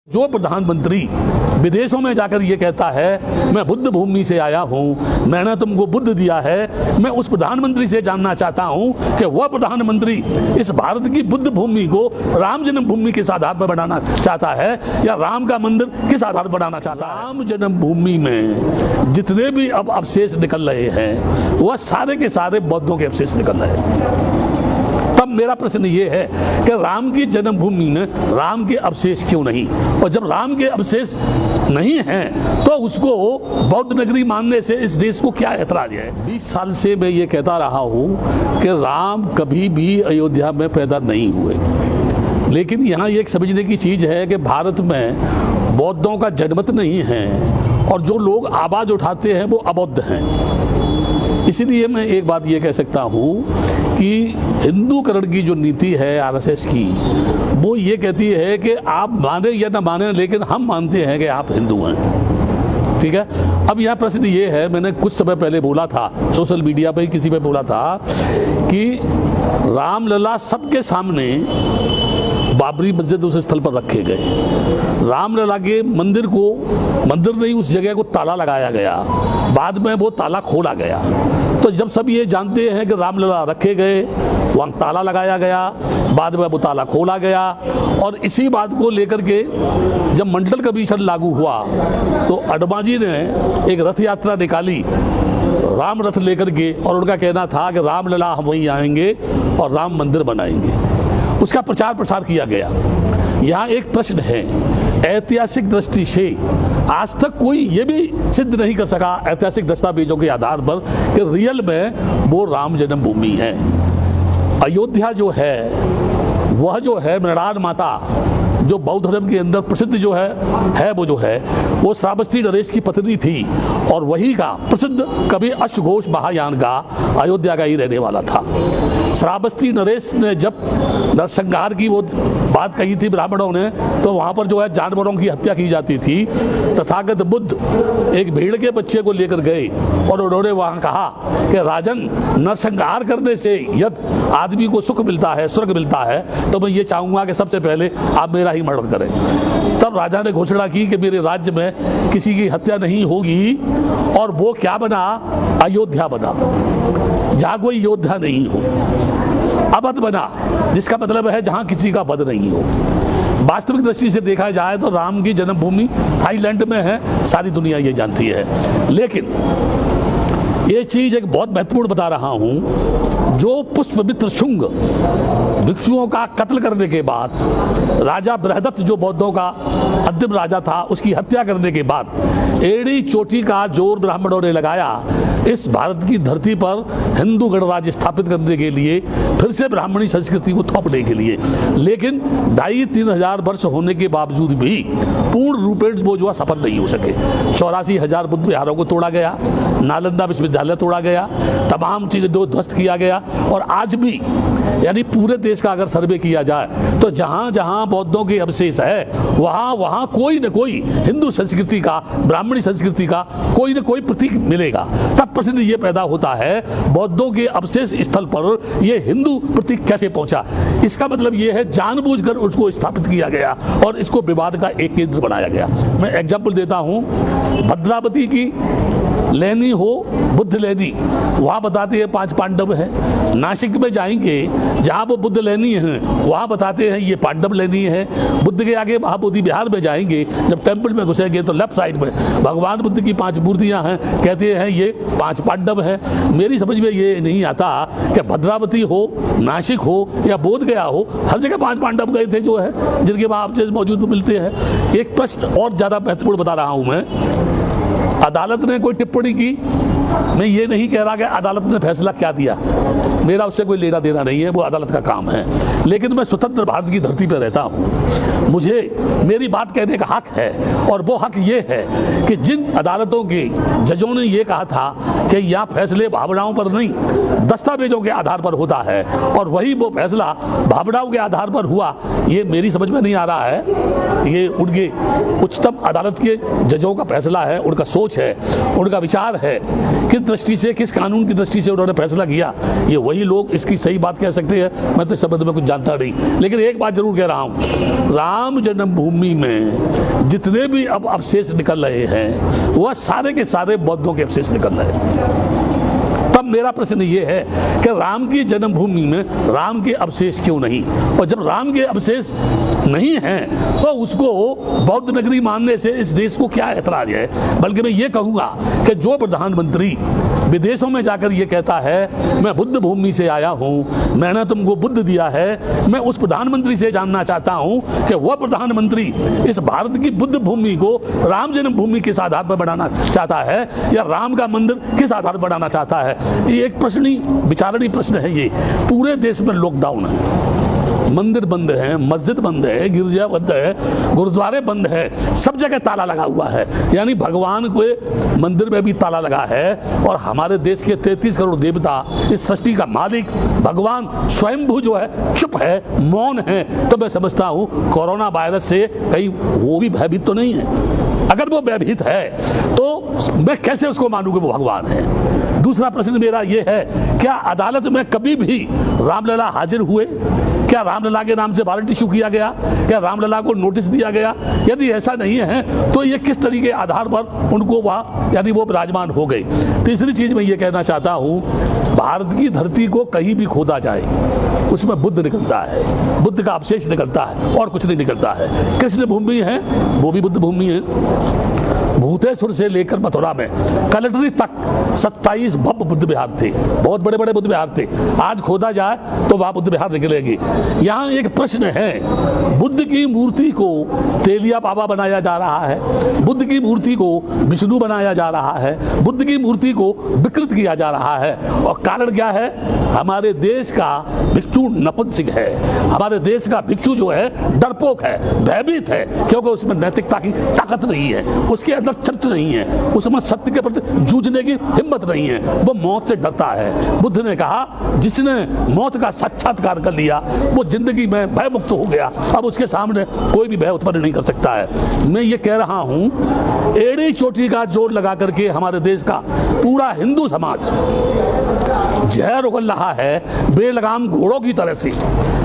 जो प्रधानमंत्री विदेशों में जाकर ये कहता है मैं बुद्ध भूमि से आया हूँ, मैंने तुमको बुद्ध दिया है, मैं उस प्रधानमंत्री से जानना चाहता हूँ कि वह प्रधानमंत्री इस भारत की बुद्ध भूमि को राम जन्मभूमि किस आधार पर बनाना चाहता है या राम का मंदिर किस आधार पर बनाना चाहता है। राम जन्मभूमि में जितने भी अब अवशेष निकल रहे हैं वह सारे के सारे बौद्धों के अवशेष निकल रहे हैं। तब मेरा प्रश्न ये है कि राम की जन्मभूमि में राम के अवशेष क्यों नहीं, और जब राम के अवशेष नहीं हैं तो उसको बौद्ध नगरी मानने से इस देश को क्या ऐतराज है। 20 साल से मैं ये कहता रहा हूँ कि राम कभी भी अयोध्या में पैदा नहीं हुए, लेकिन यहाँ एक समझने की चीज़ है कि भारत में बौद्धों का जनमत नहीं है और जो लोग आवाज़ उठाते हैं वो अबौद्ध हैं। इसीलिए मैं एक बात ये कह सकता हूँ कि हिंदूकरण की जो नीति है आरएसएस की, वो ये कहती है कि आप माने या ना माने लेकिन हम मानते हैं कि आप हिंदू हैं। ठीक है। अब यह प्रश्न ये है, मैंने कुछ समय पहले बोला था सोशल मीडिया पे किसी पे बोला था कि रामलला सबके सामने बाबरी मस्जिद उस स्थल पर रखे गए, रामलला के मंदिर नहीं उस जगह को ताला लगाया गया, बाद में वो ताला खोला गया। तो जब सब ये जानते हैं कि रामलला रखे गए, वहाँ ताला लगाया गया, बाद में वो ताला खोला गया, और इसी बात को लेकर के जब मंडल कमीशन लागू हुआ तो अडवाणी ने एक रथ यात्रा निकाली राम रथ लेकर के, और उनका कहना था कि रामलला हम वहीं आएंगे और राम मंदिर बनाएंगे। उसका प्रचार प्रसार किया गया। यहाँ एक प्रश्न है, ऐतिहासिक दृष्टि से आज तक कोई ये भी सिद्ध नहीं कर सका ऐतिहासिक दस्तावेजों के आधार पर कि रियल में वो राम जन्मभूमि है। अयोध्या जो है वह जो है मृणाल माता जो बौद्ध धर्म के अंदर प्रसिद्ध जो है वो श्रावस्ती नरेश की पत्नी थी, और वही का प्रसिद्ध कवि अश्वघोष महायान का अयोध्या का ही रहने वाला था। श्रावस्ती नरेश ने जब नरसंहार की वो बात कही थी ब्राह्मणों ने, तो वहाँ पर जो है जानवरों की हत्या की जाती थी। तथागत बुद्ध एक भेड़ के बच्चे को लेकर गए और उन्होंने वहाँ कहा कि राजन, नरसंहार करने से यदि आदमी को सुख मिलता है, स्वर्ग मिलता है, तो मैं ये चाहूँगा कि सबसे पहले आप मेरा ही मर्डर करें। तब राजा ने घोषणा की कि मेरे राज्य में किसी की हत्या नहीं होगी, और वो क्या बना, अयोध्या बना, जहाँ कोई योद्धा नहीं हो। अवध बना, जिसका मतलब है जहाँ किसी का वध नहीं हो। वास्तविक दृष्टि से देखा जाए तो राम की जन्मभूमि थाईलैंड में है, सारी दुनिया ये जानती है। लेकिन ये चीज़ एक बहुत महत्वपूर्ण बता रहा हूँ, जो पुष्पमित्र शुंग भिक्षुओं का कत्ल करने के बाद, राजा बृहदत्त जो बौद्धों का अंतिम राजा था, उसकी हत्या करने के बाद एड़ी चोटी का जोर ब्राह्मणों ने लगाया इस भारत की धरती पर हिंदू गणराज्य स्थापित करने के लिए, फिर से ब्राह्मणी संस्कृति को थोपने के लिए। लेकिन 2,500-3 हजार वर्ष होने के बावजूद भी पूर्ण रूपेण वो जो सफल नहीं हो सके। 84,000 बुद्ध विहारों को तोड़ा गया, नालंदा विश्वविद्यालय तोड़ा गया, तमाम चीज़ें ध्वस्त किया गया, और आज भी यानी पूरे देश का अगर सर्वे किया जाए तो जहाँ जहाँ बौद्धों के अवशेष है वहाँ कोई न कोई हिंदू संस्कृति का, ब्राह्मणी संस्कृति का कोई न कोई प्रतीक मिलेगा। तब प्रश्न ये पैदा होता है, बौद्धों के अवशेष स्थल पर ये हिंदू प्रतीक कैसे पहुंचा। इसका मतलब ये है जानबूझकर उसको स्थापित किया गया और इसको विवाद का एक केंद्र बनाया गया। मैं एग्जाम्पल देता हूँ, भद्रावती की लेनी हो, बुद्ध लेनी, वहाँ बताते हैं 5 पांडव हैं। नासिक में जाएंगे जहाँ वो बुद्ध लेनी है, वहाँ बताते हैं ये पांडव लेनी है। बुद्ध के आगे महाबोधि विहार में जाएंगे, जब टेम्पल में घुसेंगे तो लेफ्ट साइड में भगवान बुद्ध की 5 मूर्तियाँ हैं, कहते हैं ये 5 पांडव हैं। मेरी समझ में ये नहीं आता कि भद्रावती हो, नासिक हो या बोध गया हो, हर जगह 5 पांडव गए थे जो है, जिनके वहाँ अवशेष मौजूद मिलते हैं। एक प्रश्न और ज़्यादा महत्वपूर्ण बता रहा हूँ मैं, अदालत ने कोई टिप्पणी की, मैं ये नहीं कह रहा कि अदालत ने फैसला क्या दिया, मेरा उससे कोई लेना देना नहीं है, वो अदालत का काम है। लेकिन मैं स्वतंत्र भारत की धरती पर रहता हूँ, मुझे मेरी बात कहने का हक है, और वो हक ये है कि जिन अदालतों के जजों ने ये कहा था कि यह फैसले भावनाओं पर नहीं दस्तावेजों के आधार पर होता है, और वही वो फैसला भावनाओं के आधार पर हुआ, ये मेरी समझ में नहीं आ रहा है। ये उनके उच्चतम अदालत के जजों का फैसला है, उनका सोच है, उनका विचार है, किस दृष्टि से, किस कानून की दृष्टि से उन्होंने फैसला किया, ये वही लोग इसकी सही बात कह सकते हैं। मैं तो इस संबंध में कुछ जानता नहीं, लेकिन एक बात जरूर कह रहा हूँ, राम राम जन्मभूमि में जितने भी अब अवशेष निकल रहे हैं वह सारे के सारे बौद्धों के अवशेष निकल रहे हैं। तब मेरा प्रश्न ये है कि राम की जन्मभूमि में राम के अवशेष क्यों नहीं, और जब राम के अवशेष नहीं हैं तो उसको बौद्ध नगरी मानने से इस देश को क्या ऐतराज है। बल्कि मैं ये कहूँगा कि जो प्रधानमंत्री विदेशों में जाकर ये कहता है मैं बुद्ध भूमि से आया हूँ, मैंने तुमको बुद्ध दिया है, मैं उस प्रधानमंत्री से जानना चाहता हूँ कि वह प्रधानमंत्री इस भारत की बुद्ध भूमि को राम जन्मभूमि किस आधार पर बनाना चाहता है या राम का मंदिर किस आधार पर बनाना चाहता है। ये एक प्रश्न विचारणीय प्रश्न है। ये पूरे देश में लॉकडाउन है, मंदिर बंद है, मस्जिद बंद है, गिरजा बंद है, गुरुद्वारे बंद है, सब जगह ताला लगा हुआ है। यानी भगवान के मंदिर में भी ताला लगा है और हमारे देश के 33 करोड़ देवता, इस सृष्टि का मालिक भगवान स्वयंभू जो है चुप है, मौन है। तो मैं समझता हूँ कोरोना वायरस से कहीं वो भी भयभीत तो नहीं है। अगर वो भयभीत है तो मैं कैसे उसको मानूं कि वो भगवान है। दूसरा प्रश्न मेरा ये है, क्या अदालत में कभी भी रामलला हाजिर हुए? क्या रामलला के नाम से वारंट इशू किया गया? क्या रामलला को नोटिस दिया गया? यदि ऐसा नहीं है तो ये किस तरीके के आधार पर उनको वहाँ यानी वो विराजमान हो गई। तीसरी चीज मैं ये कहना चाहता हूँ, भारत की धरती को कहीं भी खोदा जाए उसमें बुद्ध निकलता है, बुद्ध का अवशेष निकलता है और कुछ नहीं निकलता है। कृष्ण भूमि है वो भी बुद्ध भूमि है। भूतेश्वर से लेकर मथुरा में कलेक्ट्री तक 27 भव्य बुद्ध विहार थे, बहुत बड़े बड़े बुद्ध विहार थे। आज खोदा जाए तो वहां बुद्ध विहार निकलेगी। यहाँ एक प्रश्न है, बुद्ध की मूर्ति को तेलिया बाबा बनाया जा रहा है, बुद्ध की मूर्ति को विष्णु बनाया जा रहा है, बुद्ध की मूर्ति को विकृत किया जा रहा है। और कारण क्या है? हमारे देश का भिक्षु नपुंसक है, हमारे देश का भिक्षु जो है डरपोक है, भयभीत है, क्योंकि उसमें नैतिकता की ताकत नहीं है, उसके अंदर चरित्र नहीं है, उसमें सत्य के प्रति जूझने की हिम्मत नहीं है, वो मौत से डरता है। बुद्ध ने कहा जिसने मौत का साक्षात्कार कर लिया वो जिंदगी में भय मुक्त हो गया, अब उसके सामने कोई भी भय उत्पन्न नहीं कर सकता है। मैं ये कह रहा हूं, एड़ी चोटी का जोर लगा करके हमारे देश का पूरा हिंदू समाज जहर उगल रहा है, बेलगाम घोड़ों की तरह से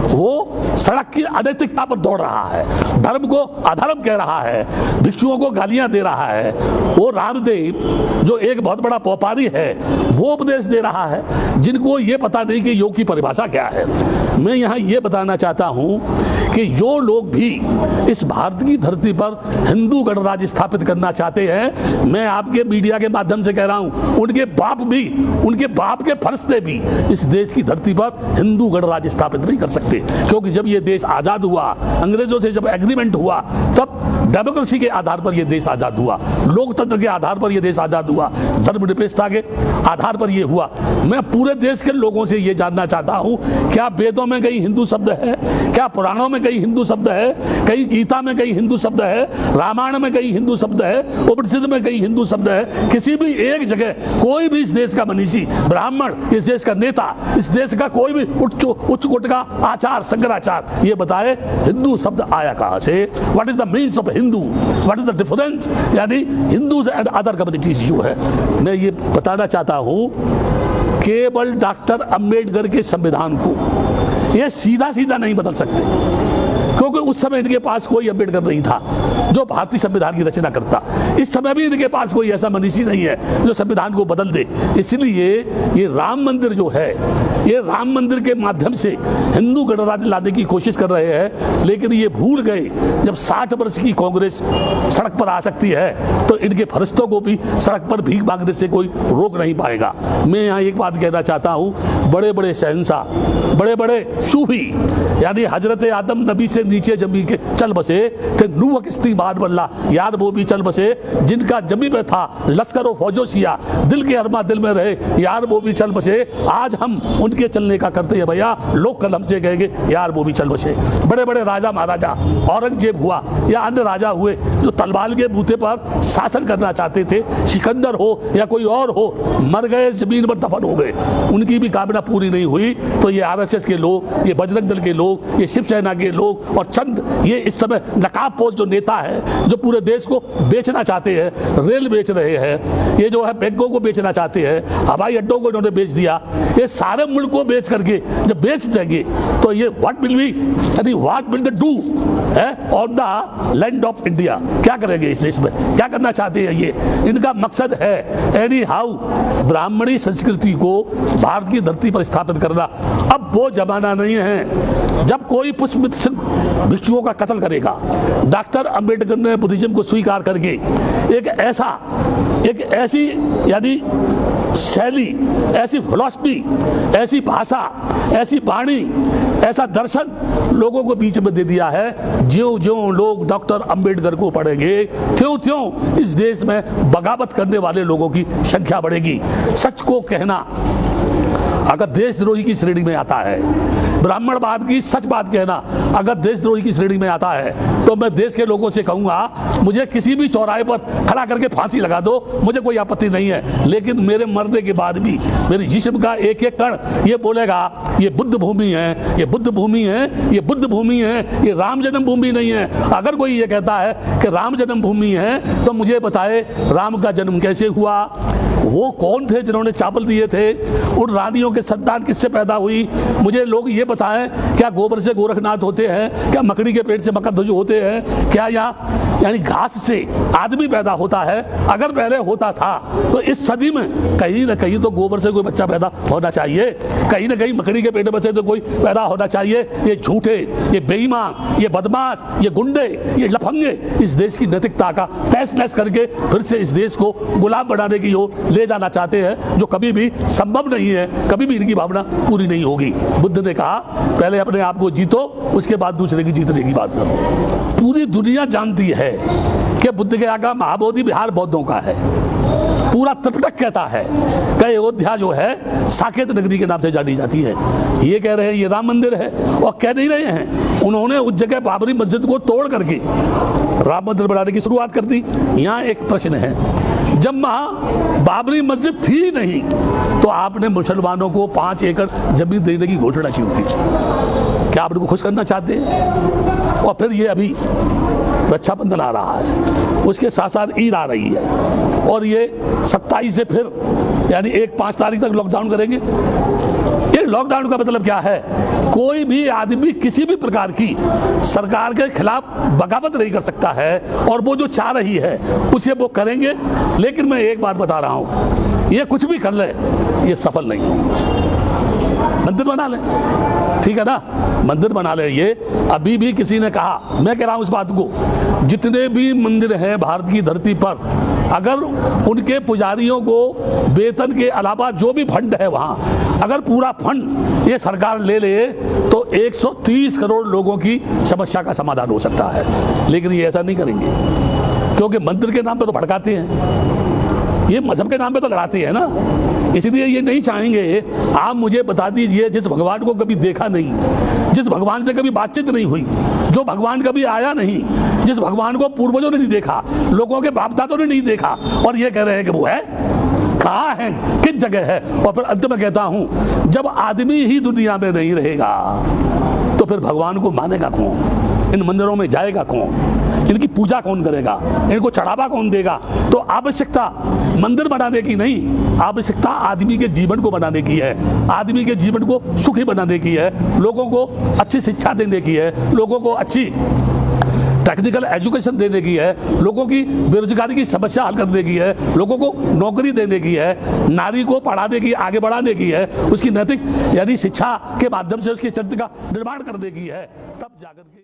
वो सड़क की अनैतिकता पर दौड़ रहा है, धर्म को अधर्म कह रहा है, भिक्षुओं को गालियां दे रहा है। वो रामदेव जो एक बहुत बड़ा व्यापारी है वो उपदेश दे रहा है, जिनको ये पता नहीं कि योग की परिभाषा क्या है। मैं यहाँ ये बताना चाहता हूँ कि जो लोग भी इस भारत की धरती पर हिंदू गणराज्य स्थापित करना चाहते हैं, मैं आपके मीडिया के माध्यम से कह रहा हूँ, उनके बाप भी, उनके बाप के फरिश्ते भी इस देश की धरती पर हिंदू गणराज्य स्थापित नहीं कर सकते। क्योंकि जब ये देश आजाद हुआ, अंग्रेजों से जब एग्रीमेंट हुआ, तब डेमोक्रेसी के आधार पर यह देश आजाद हुआ, लोकतंत्र के आधार पर यह देश आजाद हुआ, धर्मनिरपेक्षता के आधार पर यह हुआ। मैं पूरे देश के लोगों से यह जानना चाहता हूं, क्या वेदों में कहीं हिंदू शब्द है? क्या पुराणों में कहीं हिंदू शब्द है? कहीं गीता में कहीं हिंदू शब्द है? रामायण में कहीं हिंदू शब्द है? उपनिषद में कहीं हिंदू शब्द है? किसी भी एक जगह कोई भी इस देश का मनीषी, ब्राह्मण, इस देश का नेता, इस देश का कोई भी उच्च कोटि का आचार, शंकराचार्य ये बताए हिंदू शब्द आया कहां से? What is the means of Hindu? What is the difference? यानी हिंदूज एंड अदर कम्युनिटीज जो है, मैं ये बताना चाहता हूं, केवल डॉक्टर अंबेडकर के संविधान को ये सीधा सीधा नहीं बदल सकते, क्योंकि उस समय इनके पास कोई अंबेडकर नहीं था जो भारतीय संविधान की रचना करता। इस समय भी इनके पास कोई ऐसा मनीषी नहीं है जो संविधान को बदल दे। इसलिए ये राम मंदिर जो है, ये राम मंदिर के माध्यम से हिंदू गणराज्य लाने की कोशिश कर रहे हैं, लेकिन ये भूल गए जब 60 वर्ष की कांग्रेस सड़क पर आ सकती है तो इनके फरिश्तों को भी सड़क पर भीख मांगने से कोई रोक नहीं पाएगा। मैं यहाँ एक बात कहना चाहता हूँ, बड़े बड़े शहंशाह, बड़े बड़े सूफी, यानी हजरत आदम नबी से नीचे जमी के चल बसे थे, नूह किस्ती बाद बल्ला यार वो भी चल बसे, जिनका जमी में था लश्कर व फौजो सिया, दिल के अरमा दिल में रहे यार वो भी चल बसे। आज हम उनके चलने का करते हैं भैया, लोग कल हमसे कहेंगे यार वो भी चल बसे। बड़े बड़े राजा महाराजा, औरंगजेब हुआ या अन्य राजा हुए जो तलवार के बूते पर शासन करना चाहते थे, सिकंदर हो या कोई और हो, मर गए, जमीन पर दफन हो गए, उनकी भी कामना पूरी नहीं हुई। तो ये आरएसएस के लोग, ये बजरंग दल के लोग, ये शिवसेना के लोग और चंद ये इस समय नकाबपोश जो नेता है, जो पूरे देश को बेचना चाहते हैं, रेल बेच रहे हैं, ये जो है बैंकों को बेचना चाहते हैं, हवाई अड्डों को इन्होंने बेच दिया, ये सारे मुल्क को बेच करके जब बेच देंगे तो ये व्हाट विल बी, यानी what will they do on the land of India, क्या करेंगे इस देश में, क्या करना चाहते हैं ये, इनका मकसद है एनी हाउ ब्राह्मणी संस्कृति को भारत की धरती पर स्थापित करना। अब वो जमाना नहीं है जब कोई पुष्प भिक्षुओं का कत्ल करेगा। डॉक्टर अंबेडकर ने बुद्धिज्म को स्वीकार करके एक ऐसी यानी शैली, ऐसी फिलॉसफी, ऐसी भाषा, ऐसी वाणी, ऐसा दर्शन लोगों को बीच में दे दिया है। ज्यों-ज्यों लोग डॉक्टर अंबेडकर को पढ़ेंगे, त्यों-त्यों इस देश में बगावत करने वाले लोगों की संख्या बढ़ेगी। सच को कहना अगर देशद्रोही की श्रेणी में आता है, ब्राह्मणवाद की सच बात कहना अगर देशद्रोही की श्रेणी में आता है, तो मैं देश के लोगों से कहूंगा मुझे किसी भी चौराहे पर खड़ा करके फांसी लगा दो, मुझे कोई आपत्ति नहीं है, लेकिन मेरे मरने के बाद भी मेरे जिस्म का एक एक कण ये बोलेगा ये बुद्ध भूमि है, ये बुद्ध भूमि है, ये बुद्ध भूमि है, ये राम जन्मभूमि नहीं है। अगर कोई ये कहता है कि राम जन्मभूमि है तो मुझे बताए राम का जन्म कैसे हुआ, वो कौन थे जिन्होंने चावल दिए थे, उन रानियों के संतान किससे पैदा हुई, मुझे लोग ये बताएं क्या गोबर से गोरखनाथ होते हैं, क्या मकड़ी के पेट से मकरध्वज होते हैं, क्या यहाँ यानी घास से आदमी पैदा होता है। अगर पहले होता था तो इस सदी में कहीं ना कहीं तो गोबर से कोई बच्चा पैदा होना चाहिए, कहीं ना कहीं मकड़ी के पेट में से तो कोई पैदा होना चाहिए। ये झूठे, ये बेईमान, ये बदमाश, ये गुंडे, ये लफंगे इस देश की नैतिकता का तहस नहस करके फिर से इस देश को गुलाम बनाने की ओर ले जाना चाहते हैं, जो कभी भी संभव नहीं है, कभी भी इनकी भावना पूरी नहीं होगी। बुद्ध ने कहा पहले अपने आप को जीतो, उसके बाद दूसरे की जीतने की बात करो। पूरी दुनिया जानती है कि बुद्ध के आगे महाबोधि बिहार बौद्धों का है। पूरा त्रिपिटक कहता है कि अयोध्या जो है साकेत नगरी के नाम से जानी जाती है। ये कह रहे हैं ये राम मंदिर है, और कह नहीं रहे हैं, उन्होंने उस जगह बाबरी मस्जिद को तोड़ करके राम मंदिर बनाने की शुरुआत कर दी। यहाँ एक प्रश्न है, जब वहाँ बाबरी मस्जिद थी नहीं तो आपने मुसलमानों को 5 एकड़ जमीन देने की घोषणा क्यों की? क्या आप उनको खुश करना चाहते हैं? और फिर ये अभी रक्षाबंधन आ रहा है, उसके साथ साथ ईद आ रही है, और ये 27 से फिर यानी 5 तारीख तक लॉकडाउन करेंगे। ये लॉकडाउन का मतलब क्या है? कोई भी आदमी किसी भी प्रकार की सरकार के खिलाफ बगावत नहीं कर सकता है, और वो जो चाह रही है उसे वो करेंगे। लेकिन मैं एक बात बता रहा हूं, ये कुछ भी कर ले ये सफल नहीं होंगे। मंदिर बना ले, ठीक है ना, मंदिर बना ले। ये अभी भी किसी ने कहा, मैं कह रहा हूं इस बात को, जितने भी मंदिर हैं भारत की धरती पर, अगर उनके पुजारियों को वेतन के अलावा जो भी फंड है वहाँ, अगर पूरा फंड ये सरकार ले ले तो 130 करोड़ लोगों की समस्या का समाधान हो सकता है। लेकिन ये ऐसा नहीं करेंगे, क्योंकि मंदिर के नाम पे तो भड़काते हैं, ये मजहब के नाम पे तो लड़ाते हैं ना, इसलिए ये नहीं चाहेंगे। आप मुझे बता दीजिए जिस भगवान को कभी देखा नहीं, जिस भगवान से कभी बातचीत नहीं हुई, जो भगवान कभी आया नहीं, जिस भगवान को पूर्वजों ने नहीं देखा, लोगों के बाप दादों ने नहीं देखा, और ये कह रहे हैं कि वो है, कहाँ है, किस जगह है? और फिर अंत में कहता हूं, जब आदमी ही दुनिया में नहीं रहेगा तो फिर भगवान को मानेगा कौन? इन मंदिरों में जाएगा कौन? इनकी पूजा कौन करेगा? इनको चढ़ावा कौन देगा? तो आवश्यकता मंदिर बनाने की नहीं, आवश्यकता आदमी के जीवन को बनाने की है, आदमी के जीवन को सुखी बनाने की है, लोगों को अच्छी शिक्षा देने की है, लोगों को अच्छी टेक्निकल एजुकेशन देने की है, लोगों की बेरोजगारी की समस्या हल करने की है, लोगों को नौकरी देने की है, नारी को पढ़ाने की, आगे बढ़ाने की है, उसकी नैतिक यानी शिक्षा के माध्यम से उसके चरित्र का निर्माण करने की है। तब जाकर के